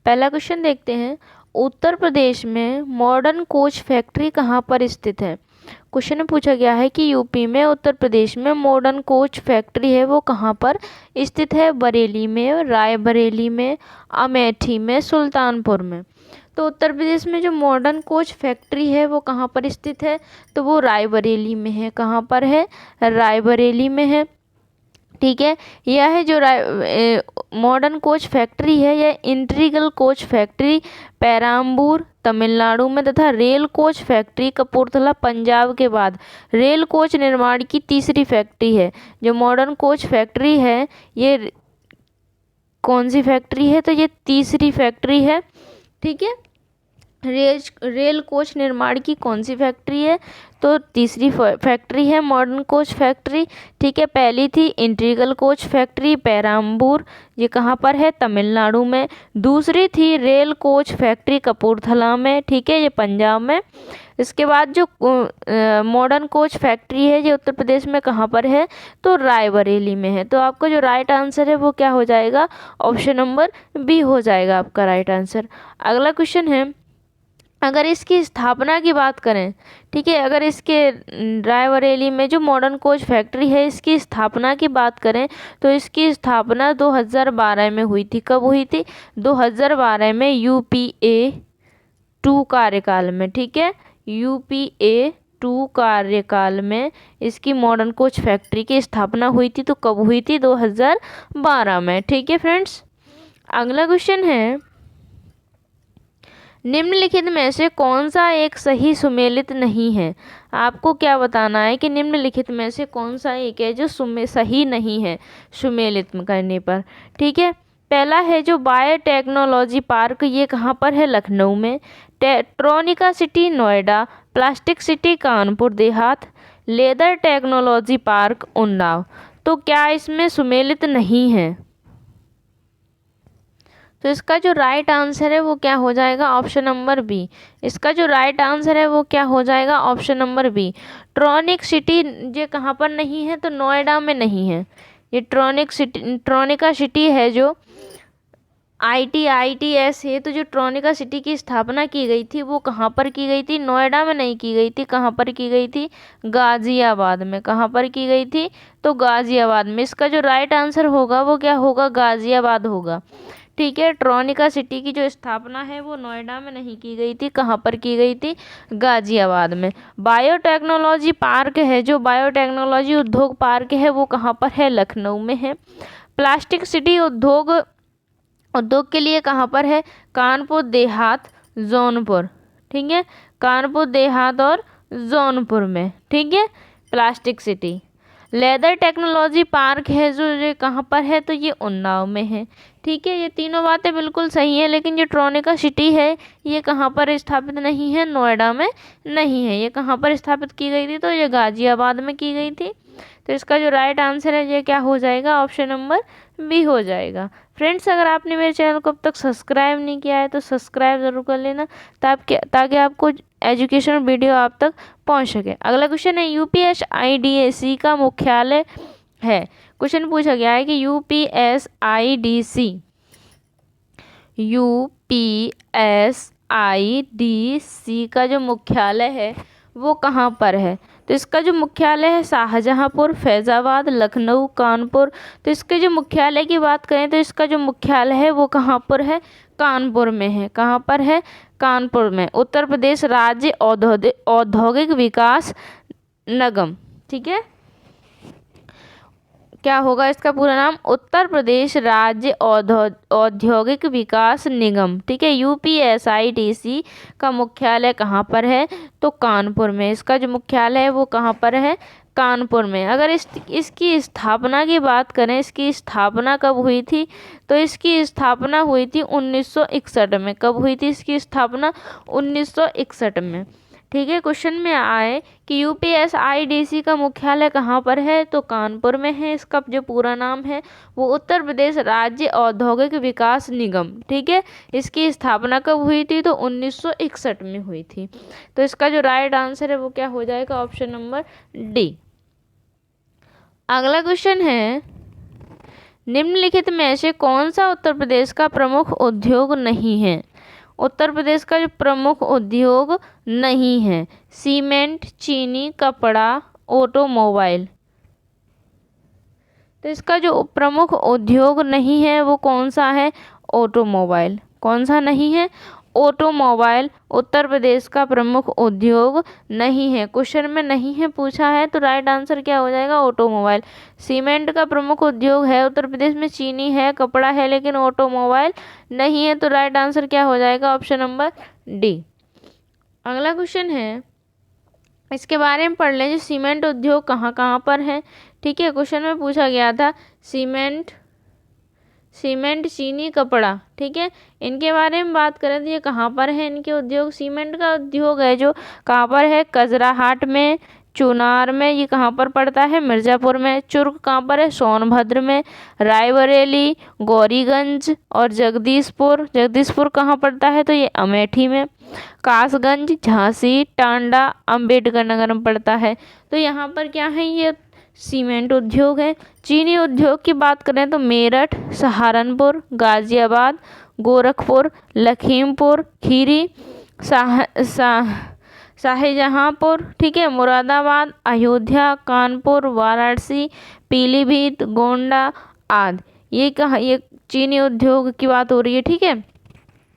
पहला क्वेश्चन देखते हैं। उत्तर प्रदेश में मॉडर्न कोच फैक्ट्री कहाँ पर स्थित है। क्वेश्चन में पूछा गया है कि यूपी में उत्तर प्रदेश में मॉडर्न कोच फैक्ट्री है वो कहाँ पर स्थित है। बरेली में, रायबरेली में, अमेठी में, सुल्तानपुर में। तो उत्तर प्रदेश में जो मॉडर्न कोच फैक्ट्री है वो कहाँ पर स्थित है, तो वो रायबरेली में है। कहाँ पर है, रायबरेली में है। ठीक है, यह है जो मॉडर्न कोच फैक्ट्री है, यह integral coach factory Perambur Tamil Nadu में तथा rail coach factory Kapurthala Punjab के बाद रेल कोच निर्माण की तीसरी फैक्ट्री है। जो मॉडर्न कोच फैक्ट्री है ये कौन सी फैक्ट्री है, तो ये तीसरी फैक्ट्री है। ठीक है, रेल कोच निर्माण की कौन सी फैक्ट्री है, तो तीसरी फैक्ट्री है मॉडर्न कोच फैक्ट्री। ठीक है, पहली थी इंटीग्रल कोच फैक्ट्री पेराम्बूर, ये कहाँ पर है, तमिलनाडु में। दूसरी थी रेल कोच फैक्ट्री कपूरथला में, ठीक है, ये पंजाब में। इसके बाद जो मॉडर्न कोच फैक्ट्री है ये उत्तर प्रदेश में कहाँ पर है, तो रायबरेली में है। तो आपका जो राइट आंसर है वो क्या हो जाएगा, ऑप्शन नंबर बी हो जाएगा आपका राइट आंसर। अगला क्वेश्चन है, अगर इसकी स्थापना की बात करें, ठीक है, अगर इसके रायबरेली में जो मॉडर्न कोच फैक्ट्री है इसकी स्थापना की बात करें तो इसकी स्थापना 2012 में हुई थी। कब हुई थी, 2012 में UPA 2 कार्यकाल में। ठीक है, UPA 2 कार्यकाल में इसकी मॉडर्न कोच फैक्ट्री की स्थापना हुई थी। तो कब हुई थी, 2012 में। ठीक है फ्रेंड्स, अगला क्वेश्चन है, निम्नलिखित में से कौन सा एक सही सुमेलित नहीं है। आपको क्या बताना है कि निम्नलिखित में से कौन सा एक है जो सही नहीं है सुमेलित करने पर। ठीक है, पहला है जो बायोटेक्नोलॉजी पार्क, ये कहाँ पर है, लखनऊ में। Tronica city Noida, plastic city Kanpur Dehat, leather technology park Unnao. तो क्या इसमें सुमेलित नहीं है, तो इसका जो राइट आंसर है वो क्या हो जाएगा, ऑप्शन नंबर बी। इसका जो राइट आंसर है वो क्या हो जाएगा, ऑप्शन नंबर बी। ट्रॉनिक सिटी ये कहाँ पर नहीं है, तो नोएडा में नहीं है। ये ट्रोनिका सिटी है जो ITS है, तो जो ट्रोनिका सिटी की स्थापना की गई थी वो कहाँ पर की गई थी, नोएडा में नहीं की गई थी। कहाँ पर की गई थी, गाजियाबाद में। कहाँ पर की गई थी, तो गाजियाबाद में। इसका जो राइट आंसर होगा वो क्या होगा, गाजियाबाद होगा। ठीक है, ट्रोनिका सिटी की जो स्थापना है वो नोएडा में नहीं की गई थी। कहाँ पर की गई थी, गाजियाबाद में। बायोटेक्नोलॉजी पार्क है, जो बायोटेक्नोलॉजी उद्योग पार्क है वो कहाँ पर है, लखनऊ में है। प्लास्टिक सिटी उद्योग के लिए कहाँ पर है, कानपुर देहात जौनपुर। ठीक है, कानपुर देहात और जौनपुर में। ठीक है, plastic city. Leather technology park है जो ये कहाँ पर है, तो ये उन्नाव में है। ठीक है, ये तीनों बातें बिल्कुल सही है, लेकिन जो ट्रोनिका सिटी है ये कहाँ पर स्थापित नहीं है, नोएडा में नहीं है। ये कहाँ पर स्थापित की गई थी, तो ये गाजियाबाद में की गई थी। तो इसका जो राइट आंसर है ये क्या हो जाएगा, ऑप्शन नंबर बी हो जाएगा। फ्रेंड्स, अगर आपने मेरे चैनल को अब तक सब्सक्राइब नहीं किया है तो सब्सक्राइब ज़रूर कर लेना, ताकि आपको एजुकेशनल वीडियो आप तक पहुंच सके। अगला क्वेश्चन है, UPSIDC का मुख्यालय है। क्वेश्चन पूछा गया है कि UPSIDC का जो मुख्यालय है वो कहाँ पर है, तो इसका जो मुख्यालय है शाहजहांपुर, फैज़ाबाद, लखनऊ, कानपुर। तो इसके जो मुख्यालय की बात करें तो इसका जो मुख्यालय है वो कहाँ पर है, कानपुर में है। कहाँ पर है, कानपुर में। उत्तर प्रदेश राज्य औद्योगिक विकास निगम। ठीक है, क्या होगा इसका पूरा नाम, उत्तर प्रदेश राज्य औद्योगिक विकास निगम। ठीक है, UPSIDC का मुख्यालय कहाँ पर है, तो कानपुर में। इसका जो मुख्यालय है वो कहाँ पर है, कानपुर में। अगर इसकी स्थापना की बात करें, इसकी स्थापना कब हुई थी, तो इसकी स्थापना हुई थी 1961 में। कब हुई थी इसकी स्थापना, 1961 में। ठीक है, क्वेश्चन में आए कि UPSIDC का मुख्यालय कहाँ पर है, तो कानपुर में है। इसका जो पूरा नाम है वो उत्तर प्रदेश राज्य औद्योगिक विकास निगम। ठीक है, इसकी स्थापना कब हुई थी, तो 1961 में हुई थी। तो इसका जो राइट आंसर है वो क्या हो जाएगा, ऑप्शन नंबर डी। अगला क्वेश्चन है, निम्नलिखित में से कौन सा उत्तर प्रदेश का प्रमुख उद्योग नहीं है? उत्तर प्रदेश का जो प्रमुख उद्योग नहीं है, सीमेंट, चीनी, कपड़ा, ऑटोमोबाइल। तो इसका जो प्रमुख उद्योग नहीं है वो कौन सा है? ऑटोमोबाइल। कौन सा नहीं है? ऑटोमोबाइल उत्तर प्रदेश का प्रमुख उद्योग नहीं है। क्वेश्चन में नहीं है पूछा है तो राइट आंसर क्या हो जाएगा? ऑटोमोबाइल। सीमेंट का प्रमुख उद्योग है उत्तर प्रदेश में, चीनी है, कपड़ा है, लेकिन ऑटोमोबाइल नहीं है, तो राइट आंसर क्या हो जाएगा? Option number D. अगला क्वेश्चन है, इसके बारे में पढ़ लें, सीमेंट उद्योग कहाँ कहाँ पर है। ठीक है, क्वेश्चन में पूछा गया था सीमेंट, चीनी, कपड़ा। ठीक है, इनके बारे में बात करें तो ये कहाँ पर है इनके उद्योग? सीमेंट का उद्योग है जो कहाँ पर है? कजराहाट में, चुनार में, ये कहाँ पर पड़ता है? मिर्ज़ापुर में। चुर्क कहाँ पर है? सोनभद्र में। रायबरेली, गौरीगंज और जगदीशपुर कहाँ पड़ता है? तो ये अमेठी में। कासगंज, झांसी, टांडा, अंबेडकर नगर में पड़ता है। तो यहाँ पर क्या है? ये सीमेंट उद्योग है। चीनी उद्योग की बात करें तो मेरठ, सहारनपुर, गाजियाबाद, गोरखपुर, लखीमपुर खीरी, शाहजहांपुर, ठीक है, मुरादाबाद, अयोध्या, कानपुर, वाराणसी, पीलीभीत, गोंडा आदि। ये चीनी उद्योग की बात हो रही है। ठीक है,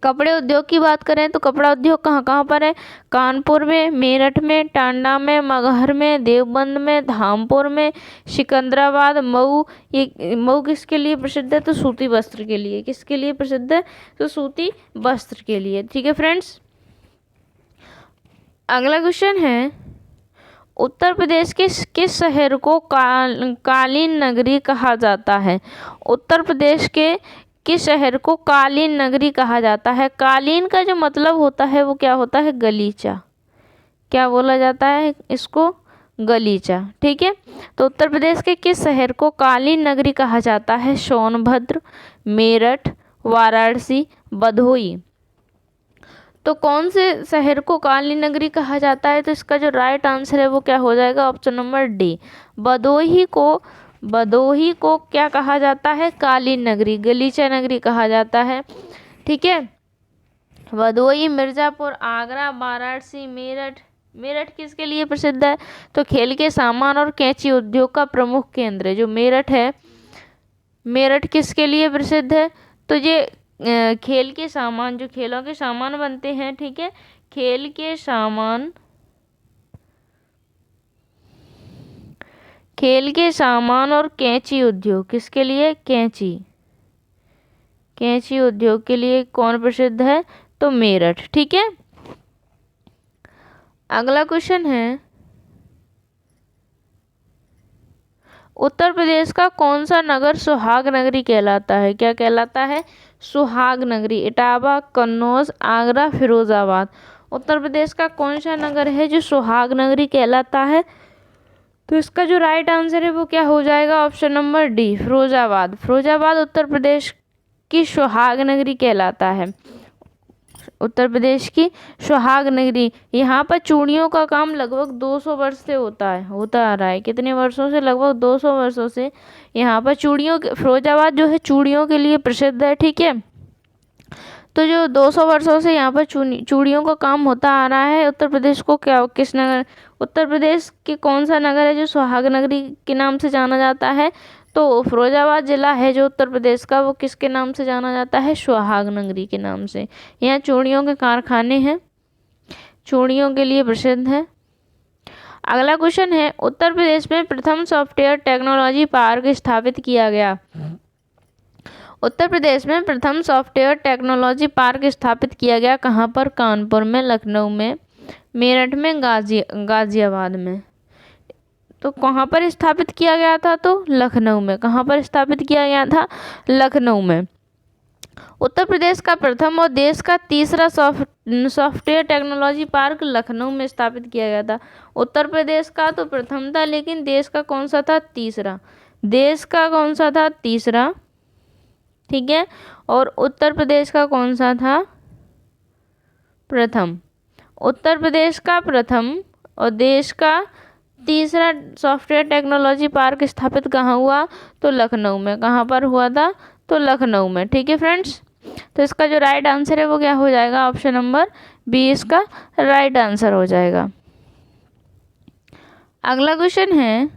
कपड़े उद्योग की बात करें तो कपड़ा उद्योग कहाँ कहाँ पर है? कानपुर में, मेरठ में, टांडा में, मगहर में, देवबंद में, धामपुर में, सिकंदराबाद, मऊ। ये मऊ किसके लिए प्रसिद्ध है? तो सूती वस्त्र के लिए। किसके लिए प्रसिद्ध है? तो सूती वस्त्र के लिए। ठीक है फ्रेंड्स, अगला क्वेश्चन है, उत्तर प्रदेश के किस शहर को कालीन नगरी कहा जाता है? उत्तर प्रदेश के किस शहर को कालीन नगरी कहा जाता है? कालीन का जो मतलब होता है वो क्या होता है? गलीचा। क्या बोला जाता है इसको? गलीचा। ठीक है, तो उत्तर प्रदेश के किस शहर को कालीन नगरी कहा जाता है? सोनभद्र, मेरठ, वाराणसी, भदोही। तो कौन से शहर को कालीन नगरी कहा जाता है? तो इसका जो राइट आंसर है वो क्या हो जाएगा? Option number D. भदोही को क्या कहा जाता है? कालीन नगरी, गलीचा नगरी कहा जाता है। ठीक है, भदोही, मिर्ज़ापुर, आगरा, वाराणसी, मेरठ किसके लिए प्रसिद्ध है? तो खेल के सामान और कैंची उद्योग का प्रमुख केंद्र है जो मेरठ है। मेरठ किसके लिए प्रसिद्ध है? तो ये खेल के सामान, जो खेलों के सामान बनते हैं, ठीक है, खेल के सामान और कैंची उद्योग किसके लिए? कैंची उद्योग के लिए कौन प्रसिद्ध है? तो मेरठ। ठीक है, अगला क्वेश्चन है, उत्तर प्रदेश का कौन सा नगर सुहाग नगरी कहलाता है? क्या कहलाता है? सुहाग नगरी। इटावा, कन्नौज, आगरा, फिरोजाबाद। उत्तर प्रदेश का कौन सा नगर है जो सुहाग नगरी कहलाता है? तो इसका जो राइट आंसर है वो क्या हो जाएगा? Option number D, Firozabad. Firozabad Uttar Pradesh की सुहाग नगरी कहलाता है। उत्तर प्रदेश की सुहाग नगरी। यहाँ पर चूड़ियों का काम लगभग 200 वर्ष से होता आ रहा है। कितने वर्षों से? लगभग 200 वर्षों से यहाँ पर फिरोजाबाद जो है चूड़ियों के लिए प्रसिद्ध है। ठीक है, तो जो 200 वर्षों से यहाँ पर चूड़ियों का काम होता आ रहा है। उत्तर प्रदेश को किस नगर, उत्तर प्रदेश के कौन सा नगर है जो सुहाग नगरी के नाम से जाना जाता है? तो फिरोजाबाद जिला है जो उत्तर प्रदेश का, वो किसके नाम से जाना जाता है? सुहाग नगरी के नाम से। यहाँ चूड़ियों के कारखाने हैं, चूड़ियों के लिए प्रसिद्ध है। अगला क्वेश्चन है, उत्तर प्रदेश में प्रथम सॉफ्टवेयर टेक्नोलॉजी पार्क स्थापित किया गया। उत्तर प्रदेश में प्रथम सॉफ्टवेयर टेक्नोलॉजी पार्क स्थापित किया गया कहाँ पर? कानपुर में, लखनऊ में, मेरठ में, गाजियाबाद में। तो कहाँ पर स्थापित किया गया था? तो लखनऊ में। कहाँ पर स्थापित किया गया था? लखनऊ में। उत्तर प्रदेश का प्रथम और देश का तीसरा सॉफ्टवेयर टेक्नोलॉजी पार्क लखनऊ में स्थापित किया गया था। उत्तर प्रदेश का तो प्रथम था, लेकिन देश का कौन सा था? तीसरा। देश का कौन सा था? तीसरा। ठीक है, और उत्तर प्रदेश का कौन सा था? प्रथम। उत्तर प्रदेश का प्रथम और देश का तीसरा सॉफ्टवेयर टेक्नोलॉजी पार्क स्थापित कहाँ हुआ? तो लखनऊ में। कहाँ पर हुआ था? तो लखनऊ में। ठीक है फ्रेंड्स, तो इसका जो राइट आंसर है वो क्या हो जाएगा? ऑप्शन नंबर बी इसका राइट आंसर हो जाएगा। अगला क्वेश्चन है,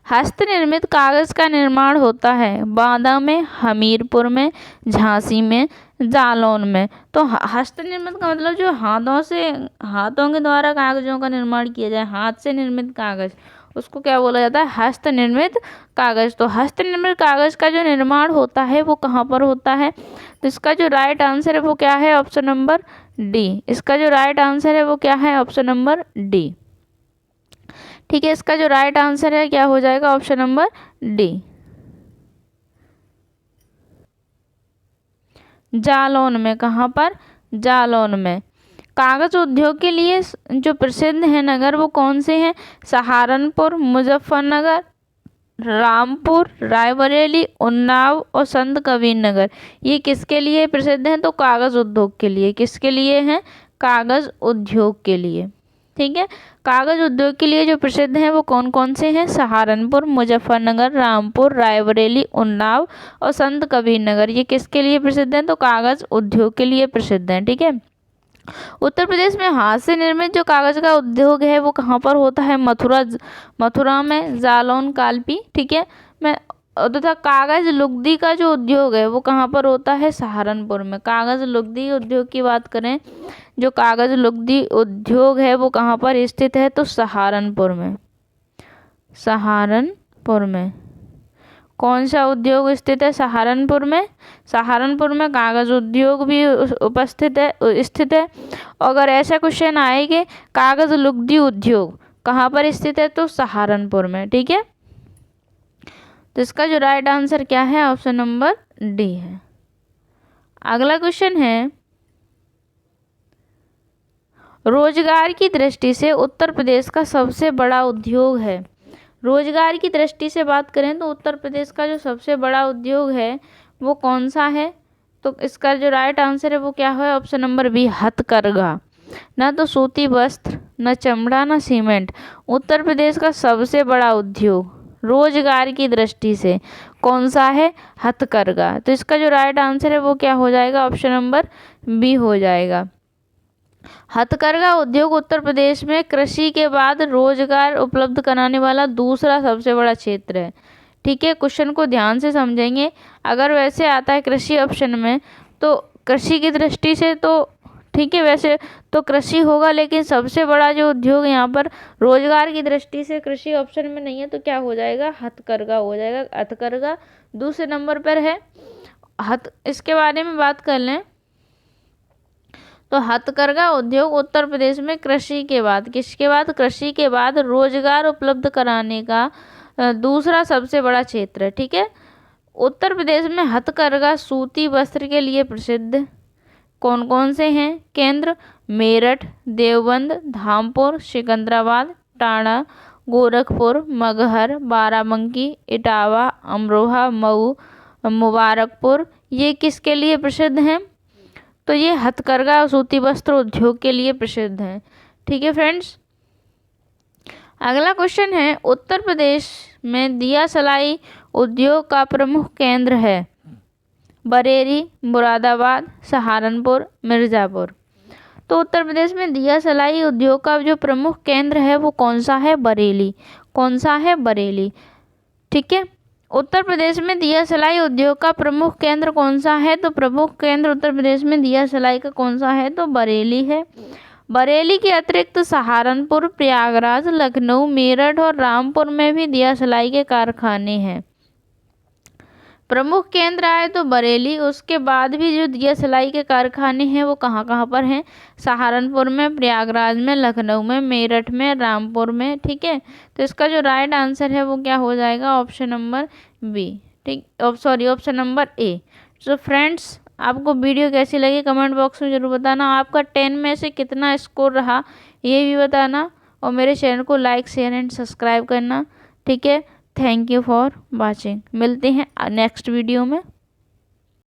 हस्त निर्मित कागज का निर्माण होता है बांदा में, हमीरपुर में, झांसी में, जालौन में। तो हस्त निर्मित का मतलब जो हाथों के द्वारा कागजों का निर्माण किया जाए, हाथ से निर्मित कागज, उसको क्या बोला जाता है? हस्त निर्मित कागज। तो हस्त निर्मित कागज का जो निर्माण होता है वो कहाँ पर होता है? तो इसका जो राइट आंसर है वो क्या है? Option number D. इसका जो राइट आंसर है वो क्या है? Option number D. ठीक है, इसका जो राइट आंसर है क्या हो जाएगा? Option number D. जालौन में। कहाँ पर? जालौन में। कागज उद्योग के लिए जो प्रसिद्ध है नगर वो कौन से हैं? सहारनपुर, मुजफ्फरनगर, रामपुर, रायबरेली, उन्नाव और संत कबीर नगर। ये किसके लिए प्रसिद्ध हैं? तो कागज उद्योग के लिए। किसके लिए हैं? कागज उद्योग के लिए। ठीक है, कागज उद्योग के लिए जो प्रसिद्ध हैं वो कौन कौन से हैं? सहारनपुर, मुजफ्फरनगर, रामपुर, रायबरेली, उन्नाव और संत कबीर नगर। ये किसके लिए प्रसिद्ध हैं? तो कागज उद्योग के लिए प्रसिद्ध हैं। ठीक है, उत्तर प्रदेश में हाथ से निर्मित जो कागज का उद्योग है वो कहाँ पर होता है? मथुरा में, जालौन, कालपी। ठीक है, तथा कागज लुगदी का जो उद्योग है वो कहाँ पर होता है? सहारनपुर में। कागज लुगदी उद्योग की बात करें, जो कागज लुगदी उद्योग है वो कहाँ पर स्थित है? तो सहारनपुर में। सहारनपुर में। कौन सा उद्योग स्थित है? सहारनपुर में। सहारनपुर में कागज उद्योग भी स्थित है। अगर ऐसा क्वेश्चन आए कि कागज लुगदी उद्योग कहाँ पर स्थित है? तो सहारनपुर में। ठीक है, तो इसका जो राइट आंसर क्या है? ऑप्शन नंबर डी है। अगला क्वेश्चन है, रोजगार की दृष्टि से उत्तर प्रदेश का सबसे बड़ा उद्योग है। रोजगार की दृष्टि से बात करें तो उत्तर प्रदेश का जो सबसे बड़ा उद्योग है वो कौन सा है? तो इसका जो राइट आंसर है वो क्या है? ऑप्शन नंबर बी, हथकरघा। ना तो सूती वस्त्र, न चमड़ा, न सीमेंट। उत्तर प्रदेश का सबसे बड़ा उद्योग रोजगार की दृष्टि से कौन सा है? हथकरघा। तो इसका जो राइट आंसर है वो क्या हो जाएगा? ऑप्शन नंबर बी हो जाएगा। हथकरघा उद्योग उत्तर प्रदेश में कृषि के बाद रोजगार उपलब्ध कराने वाला दूसरा सबसे बड़ा क्षेत्र है। ठीक है, क्वेश्चन को ध्यान से समझेंगे। अगर वैसे आता है कृषि ऑप्शन में तो कृषि की दृष्टि से तो ठीक है, वैसे तो कृषि होगा, लेकिन सबसे बड़ा जो उद्योग यहाँ पर रोजगार की दृष्टि से कृषि ऑप्शन में नहीं है, तो क्या हो जाएगा? हथकरघा हो जाएगा। हथकरघा दूसरे नंबर पर है। इसके बारे में बात कर लें तो हथकरघा उद्योग उत्तर प्रदेश में कृषि के बाद, किसके बाद? कृषि के बाद रोजगार उपलब्ध कराने का दूसरा सबसे बड़ा क्षेत्र है। ठीक है, उत्तर प्रदेश में हथकरघा सूती वस्त्र के लिए प्रसिद्ध कौन कौन से हैं केंद्र? मेरठ, देवबंद, धामपुर, सिकंदराबाद, टाणा, गोरखपुर, मगहर, बाराबंकी, इटावा, अमरोहा, मऊ, मुबारकपुर। ये किसके लिए प्रसिद्ध हैं? तो ये हथकरघा और सूती वस्त्र उद्योग के लिए प्रसिद्ध हैं। ठीक है फ्रेंड्स, अगला क्वेश्चन है, उत्तर प्रदेश में दिया सलाई उद्योग का प्रमुख केंद्र है बरेली, मुरादाबाद, सहारनपुर, मिर्ज़ापुर। तो उत्तर प्रदेश में दिया सलाई उद्योग का जो प्रमुख केंद्र है वो कौन सा है? बरेली। कौन सा है? बरेली। ठीक है, उत्तर प्रदेश में दिया सलाई उद्योग का प्रमुख केंद्र कौन सा है? तो प्रमुख केंद्र उत्तर प्रदेश में दिया सलाई का कौन सा है? तो बरेली है। बरेली के अतिरिक्त सहारनपुर, प्रयागराज, लखनऊ, मेरठ और रामपुर में भी दिया सलाई के कारखाने हैं। प्रमुख केंद्र आए तो बरेली, उसके बाद भी जो दिया सलाई के कारखाने हैं वो कहाँ कहाँ पर हैं? सहारनपुर में, प्रयागराज में, लखनऊ में, मेरठ में, रामपुर में। ठीक है, तो इसका जो राइट आंसर है वो क्या हो जाएगा? Option number B. ठीक, option number A. So friends, आपको वीडियो कैसी लगी कमेंट बॉक्स में ज़रूर बताना। आपका 10 में से कितना स्कोर रहा ये भी बताना, और मेरे चैनल को लाइक, शेयर एंड सब्सक्राइब करना। ठीक है, थैंक यू फॉर वॉचिंग। मिलते हैं नेक्स्ट वीडियो में।